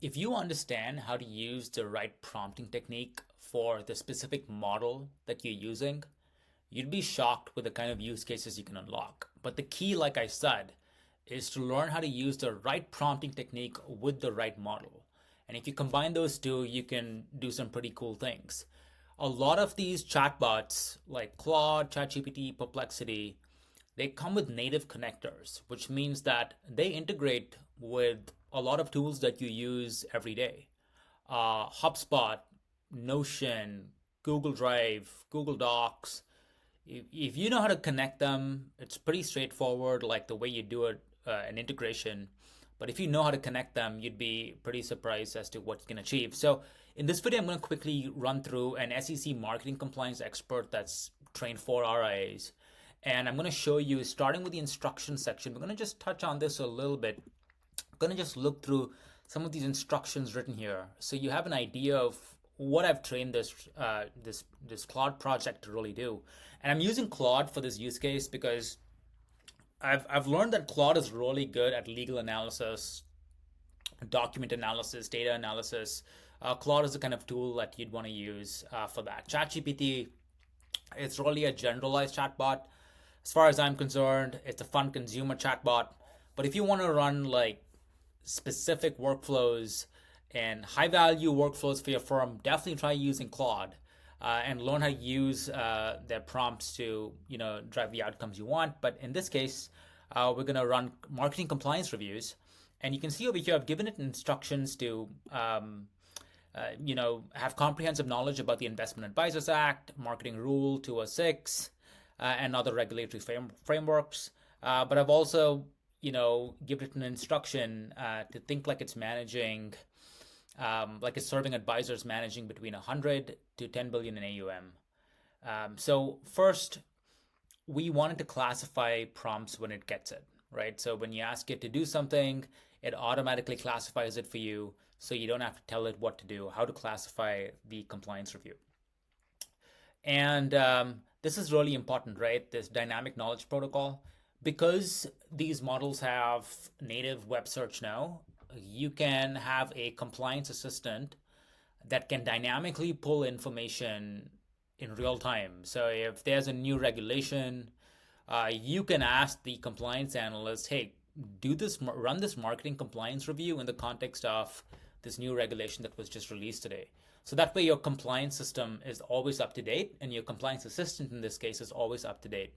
If you understand how to use the right prompting technique for the specific model that you're using, you'd be shocked with the kind of use cases you can unlock. But the key, like I said, is to learn how to use the right prompting technique with the right model. And if you combine those two, you can do some pretty cool things. A lot of these chatbots, like Claude, ChatGPT, Perplexity, they come with native connectors, which means that they integrate with a lot of tools that you use every day. HubSpot, Notion, Google Drive, Google Docs. If you know how to connect them, it's pretty straightforward, like the way you do it, an integration. But if you know how to connect them, you'd be pretty surprised as to what you can achieve. So in this video, I'm going to quickly run through an SEC marketing compliance expert that's trained for RIAs. And I'm going to show you, starting with the instruction section, we're going to just touch on this a little bit. I'm going to just look through some of these instructions written here, so you have an idea of what I've trained this Claude project to really do. And I'm using Claude for this use case because I've learned that Claude is really good at legal analysis, document analysis, data analysis. Claude is the kind of tool that you'd want to use for that. ChatGPT, it's really a generalized chatbot. As far as I'm concerned, it's a fun consumer chatbot. But if you want to run like specific workflows and high value workflows for your firm, definitely try using Claude and learn how to use their prompts to drive the outcomes you want. But in this case, we're going to run marketing compliance reviews, and you can see over here I've given it instructions to have comprehensive knowledge about the Investment Advisors Act, Marketing Rule 206, and other regulatory frameworks. But I've also, given it an instruction to think like it's managing, like it's serving advisors managing between 100 to 10 billion in AUM. So first, we wanted to classify prompts when it gets it, right? So when you ask it to do something, it automatically classifies it for you, so you don't have to tell it what to do, how to classify the compliance review. And this is really important, right? This dynamic knowledge protocol. Because these models have native web search now, you can have a compliance assistant that can dynamically pull information in real time. So if there's a new regulation, you can ask the compliance analyst, hey, run this marketing compliance review in the context of this new regulation that was just released today. So that way your compliance system is always up to date, and your compliance assistant in this case is always up to date.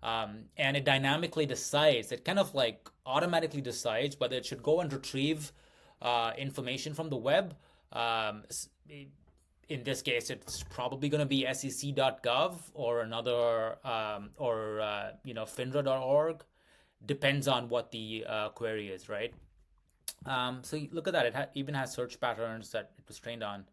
And it dynamically decides, it kind of like automatically decides whether it should go and retrieve information from the web. In this case, it's probably going to be sec.gov or another, finra.org. Depends on what the query is, right? So look at that. It even has search patterns that it was trained on.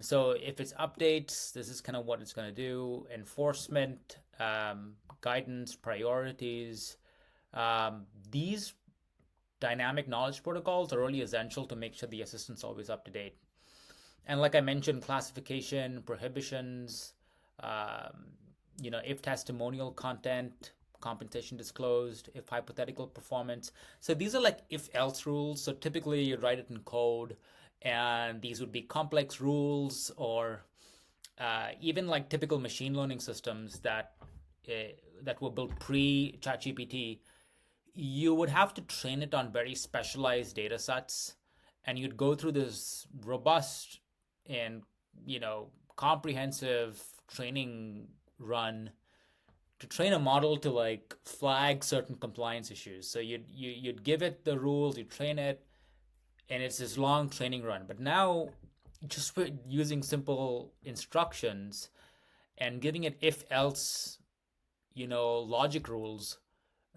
So if it's updates, this is kind of what it's going to do. Enforcement, guidance, priorities. These dynamic knowledge protocols are really essential to make sure the assistant's always up to date. And like I mentioned, classification, prohibitions, if testimonial content, compensation disclosed, if hypothetical performance. So these are like if-else rules. So typically you write it in code, and these would be complex rules, or even like typical machine learning systems that were built pre-ChatGPT. You would have to train it on very specialized data sets, and you'd go through this robust and comprehensive training run to train a model to like flag certain compliance issues. So you'd give it the rules, you train it, and it's this long training run. But now, just using simple instructions and giving it if-else, logic rules,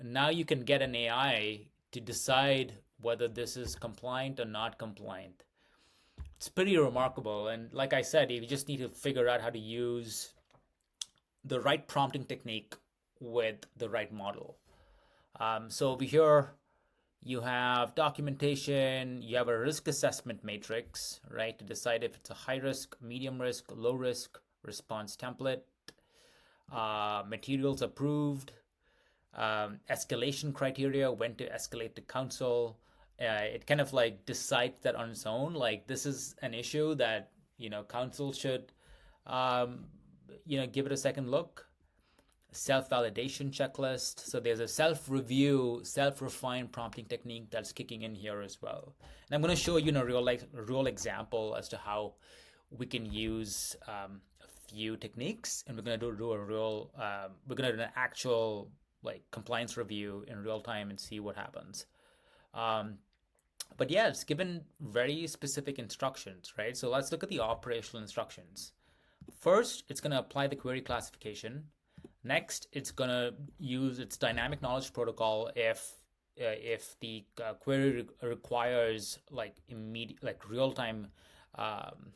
now you can get an AI to decide whether this is compliant or not compliant. It's pretty remarkable. And like I said, you just need to figure out how to use the right prompting technique with the right model. So over here, you have documentation, you have a risk assessment matrix, right, to decide if it's a high risk, medium risk, low risk response template, materials approved, escalation criteria, when to escalate to counsel, It kind of like decides that on its own, like this is an issue that council should um, give it a second look. Self-validation checklist. So there's a self-review, self-refined prompting technique that's kicking in here as well. And I'm going to show you a real example as to how we can use a few techniques, and we're going to do a real, we're going to do an actual like compliance review in real time and see what happens. Um, but yeah, it's given very specific instructions, right? So let's look at the operational instructions. First, it's going to apply the query classification. Next, it's going to use its dynamic knowledge protocol if the query requires like immediate, like real-time um,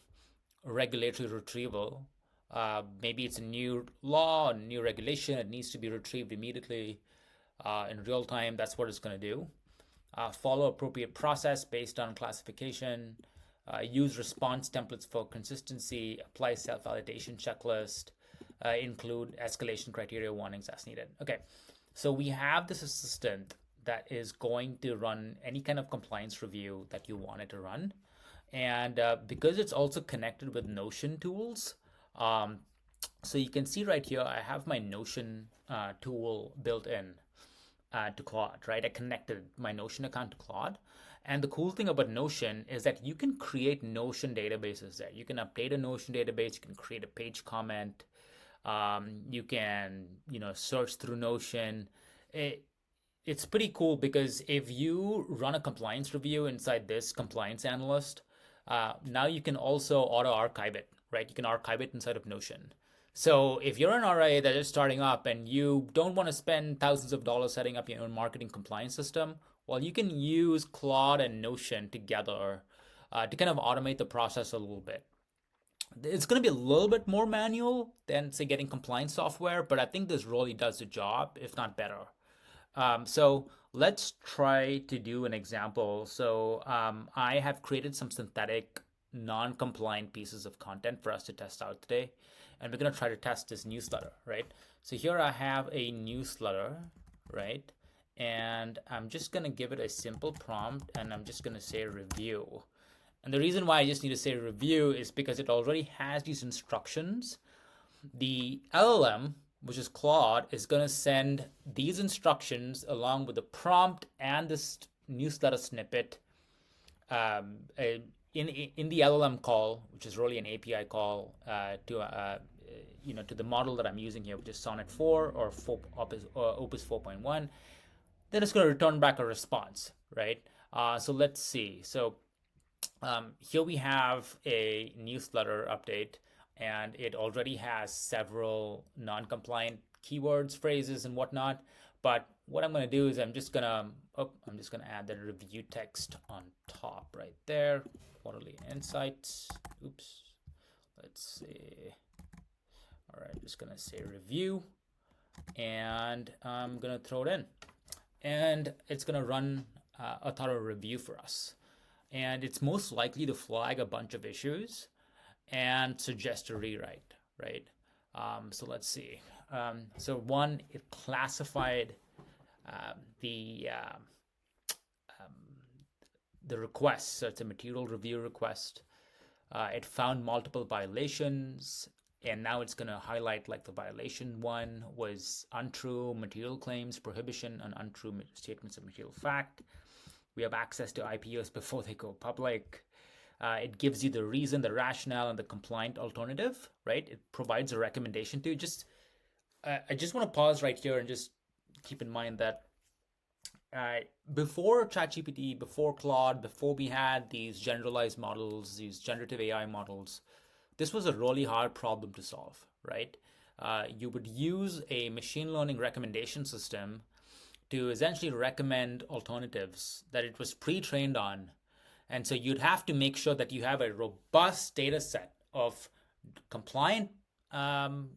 regulatory retrieval. Maybe it's a new law, a new regulation. It needs to be retrieved immediately in real time. That's what it's going to do. Follow appropriate process based on classification. Use response templates for consistency. Apply self-validation checklist. Include escalation criteria warnings as needed. Okay, so we have this assistant that is going to run any kind of compliance review that you want it to run. And because it's also connected with Notion tools, um, so you can see right here, I have my Notion tool built in to Claude, right? I connected my Notion account to Claude. And the cool thing about Notion is that you can create Notion databases there. You can update a Notion database, you can create a page comment, you can, search through Notion. It's pretty cool because if you run a compliance review inside this compliance analyst, now you can also auto archive it, right? You can archive it inside of Notion. So if you're an RA that is starting up and you don't want to spend thousands of dollars setting up your own marketing compliance system, well, you can use Claude and Notion together to kind of automate the process a little bit. It's going to be a little bit more manual than, say, getting compliance software, but I think this really does the job, if not better. So let's try to do an example. So I have created some synthetic non-compliant pieces of content for us to test out today. And we're going to try to test this newsletter, right? So here I have a newsletter, right? And I'm just going to give it a simple prompt, and I'm just going to say review. And the reason why I just need to say review is because it already has these instructions. The LLM, which is Claude, is going to send these instructions along with the prompt and this newsletter snippet in the LLM call, which is really an API call to the model that I'm using here, which is Sonnet 4 or Opus 4.1. Then it's going to return back a response, right? So let's see. So here we have a newsletter update, and it already has several non-compliant keywords, phrases, and whatnot. But what I'm going to do is I'm just going to add the review text on top right there. Quarterly insights. Oops. Let's see. All right, just going to say review, and I'm going to throw it in. And it's going to run a thorough review for us. And it's most likely to flag a bunch of issues and suggest a rewrite, right? So let's see. So one, it classified the request. So it's a material review request. It found multiple violations, and now it's going to highlight like the violation one was untrue material claims, prohibition, and untrue statements of material fact. We have access to IPOs before they go public. It gives you the reason, the rationale, and the compliant alternative, right? It provides a recommendation to just. I just want to pause right here and just keep in mind that before ChatGPT, before Claude, before we had these generalized models, these generative AI models, this was a really hard problem to solve, right? You would use a machine learning recommendation system to essentially recommend alternatives that it was pre-trained on. And so you'd have to make sure that you have a robust data set of compliant content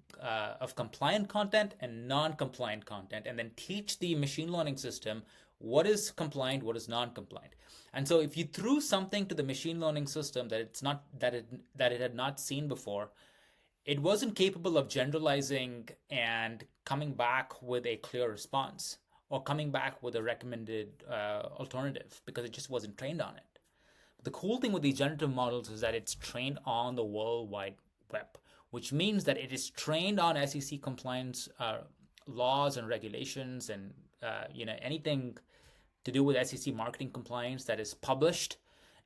and non-compliant content, and then teach the machine learning system what is compliant, what is non-compliant. And so if you threw something to the machine learning system that it had not seen before, it wasn't capable of generalizing and coming back with a clear response. or coming back with a recommended alternative because it just wasn't trained on it. The cool thing with these generative models is that it's trained on the World Wide Web, which means that it is trained on SEC compliance laws and regulations, and anything to do with SEC marketing compliance that is published.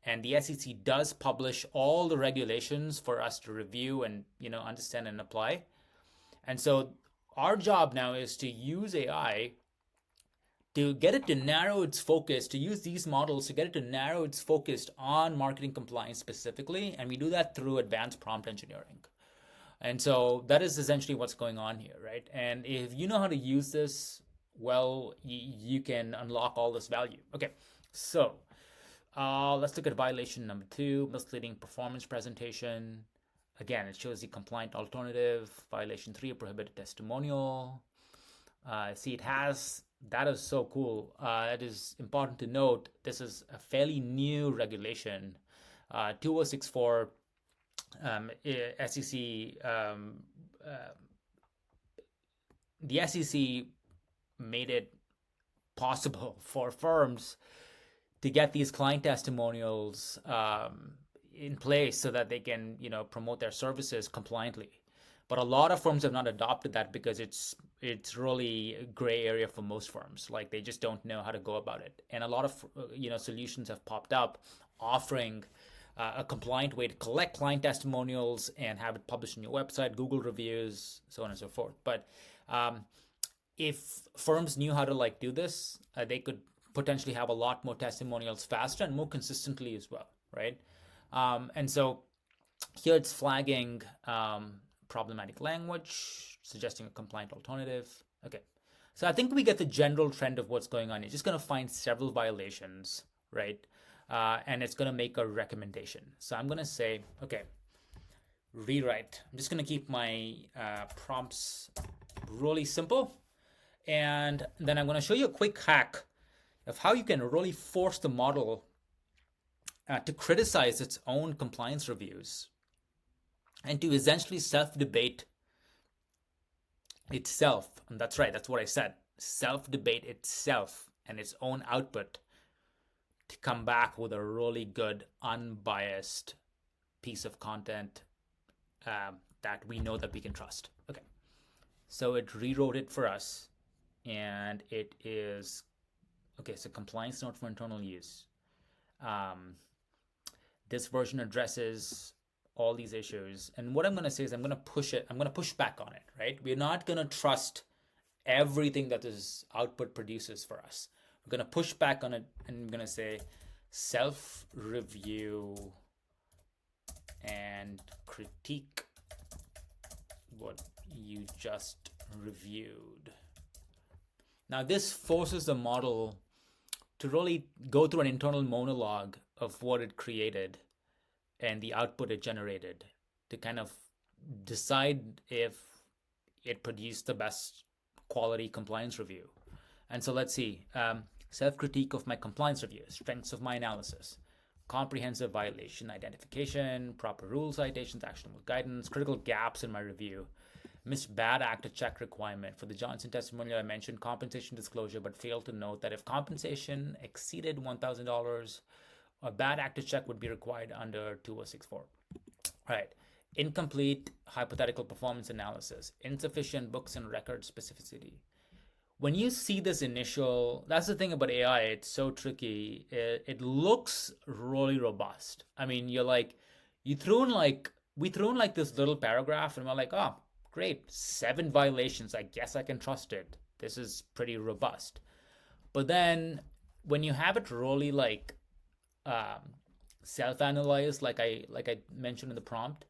And the SEC does publish all the regulations for us to review and understand and apply. And so our job now is to use AI to get it to narrow its focus, to use these models to get it to narrow its focus on marketing compliance specifically. And we do that through advanced prompt engineering. And so that is essentially what's going on here, right? And if you know how to use this, well, you can unlock all this value. Okay, so let's look at violation number 2, misleading performance presentation. Again, it shows the compliant alternative. Violation 3, a prohibited testimonial. See, it has, that is so cool. It is important to note, this is a fairly new regulation. 2064 SEC, the SEC made it possible for firms to get these client testimonials in place so that they can, promote their services compliantly. But a lot of firms have not adopted that because it's really a gray area for most firms. Like, they just don't know how to go about it. And a lot of solutions have popped up offering a compliant way to collect client testimonials and have it published on your website, Google reviews, so on and so forth. But if firms knew how to do this, they could potentially have a lot more testimonials faster and more consistently as well, right? And so here it's flagging problematic language, suggesting a compliant alternative. Okay, so I think we get the general trend of what's going on. You're just going to find several violations, right? And it's going to make a recommendation. So I'm going to say, okay, rewrite. I'm just going to keep my prompts really simple. And then I'm going to show you a quick hack of how you can really force the model to criticize its own compliance reviews and to essentially self-debate itself. And that's right, that's what I said. Self-debate itself and its own output to come back with a really good, unbiased piece of content that we know that we can trust. Okay, so it rewrote it for us, and it is, okay, so compliance note for internal use. This version addresses all these issues. And what I'm going to say is I'm going to push back on it, right? We're not going to trust everything that this output produces for us. We're going to push back on it, and I'm going to say self-review and critique what you just reviewed. Now, this forces the model to really go through an internal monologue of what it created and the output it generated to kind of decide if it produced the best quality compliance review. And so let's see, self-critique of my compliance review, strengths of my analysis, comprehensive violation identification, proper rule citations, actionable guidance, critical gaps in my review, missed bad actor check requirement. For the Johnson testimonial, I mentioned compensation disclosure, but failed to note that if compensation exceeded $1,000, a bad actor check would be required under 2064. All right. Incomplete hypothetical performance analysis, insufficient books and record specificity. When you see this initial, that's the thing about AI, it's so tricky. It looks really robust. I mean, we threw in this little paragraph, and we're like, oh, great, 7 violations. I guess I can trust it. This is pretty robust. But then when you have it really self-analyze, like I mentioned in the prompt,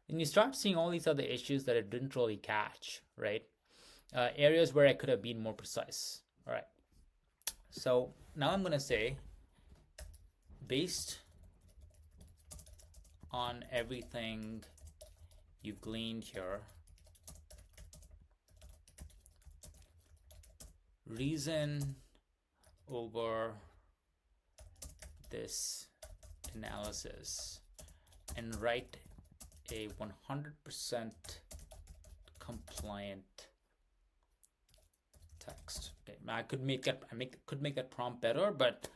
and you start seeing all these other issues that it didn't really catch, right? Areas where I could have been more precise. All right. So now I'm going to say, based on everything you've gleaned here, reason over this analysis and write a 100% compliant text. Okay, I could make that could make that prompt better, but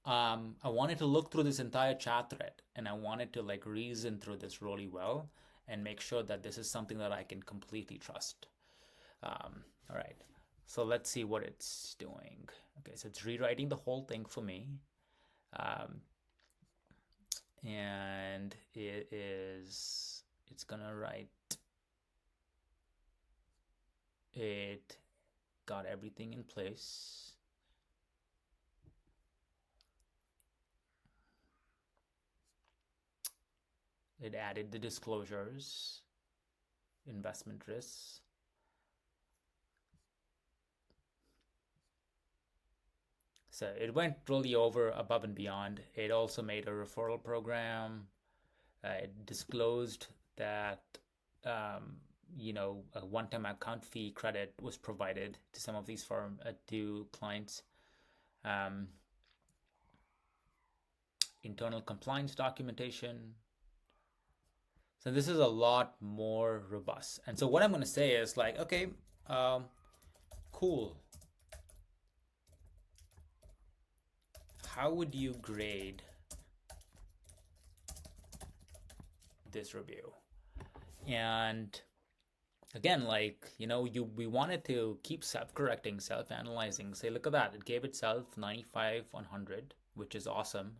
I wanted to look through this entire chat thread and I wanted to like reason through this really well and make sure that this is something that I can completely trust. All right, so let's see what it's doing. Okay, so it's rewriting the whole thing for me. And it's gonna write, it got everything in place. It added the disclosures, investment risks. So it went really over above and beyond. It also made a referral program. It disclosed that a one-time account fee credit was provided to some of these to clients. Internal compliance documentation. So this is a lot more robust. And so what I'm going to say is like, okay, cool. How would you grade this review? And again, like, we wanted to keep self-correcting, self-analyzing, say, look at that, it gave itself 95 on 100, which is awesome.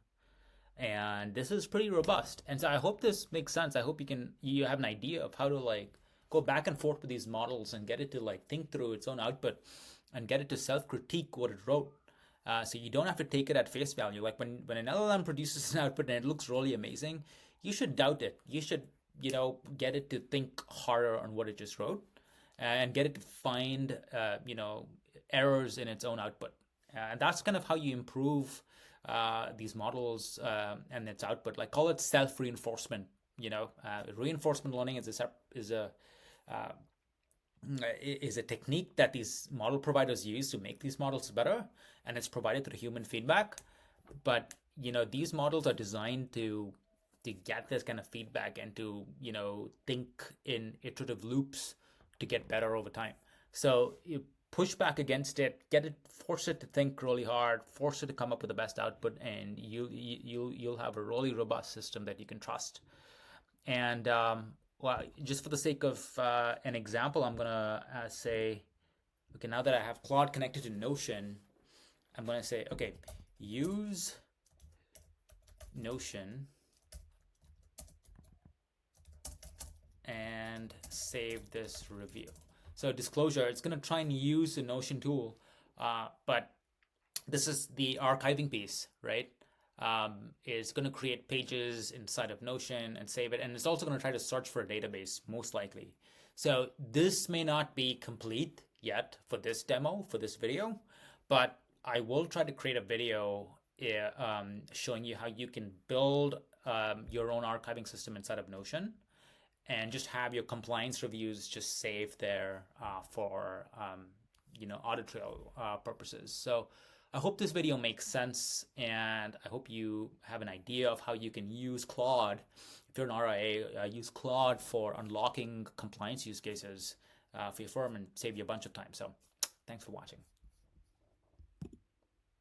And this is pretty robust. And so I hope this makes sense. I hope you have an idea of how to like go back and forth with these models and get it to like think through its own output and get it to self-critique what it wrote. So you don't have to take it at face value. Like when an LLM produces an output and it looks really amazing, you should doubt it. You should, get it to think harder on what it just wrote and get it to find, errors in its own output. And that's kind of how you improve these models and its output. Like call it self-reinforcement. Reinforcement learning is a technique that these model providers use to make these models better, and it's provided through human feedback. But these models are designed to get this kind of feedback and to think in iterative loops to get better over time. So you push back against it, force it to think really hard, force it to come up with the best output, and you'll have a really robust system that you can trust. And well, just for the sake of an example, I'm gonna say, okay, now that I have Claude connected to Notion, I'm gonna say, okay, use Notion and save this review. So disclosure, it's gonna try and use the Notion tool, but this is the archiving piece, right? Is going to create pages inside of Notion and save it. And it's also going to try to search for a database, most likely. So this may not be complete yet for this demo, for this video, but I will try to create a video showing you how you can build your own archiving system inside of Notion and just have your compliance reviews just saved there for audit trail purposes. So I hope this video makes sense, and I hope you have an idea of how you can use Claude. If you're an RIA, use Claude for unlocking compliance use cases for your firm and save you a bunch of time. So thanks for watching.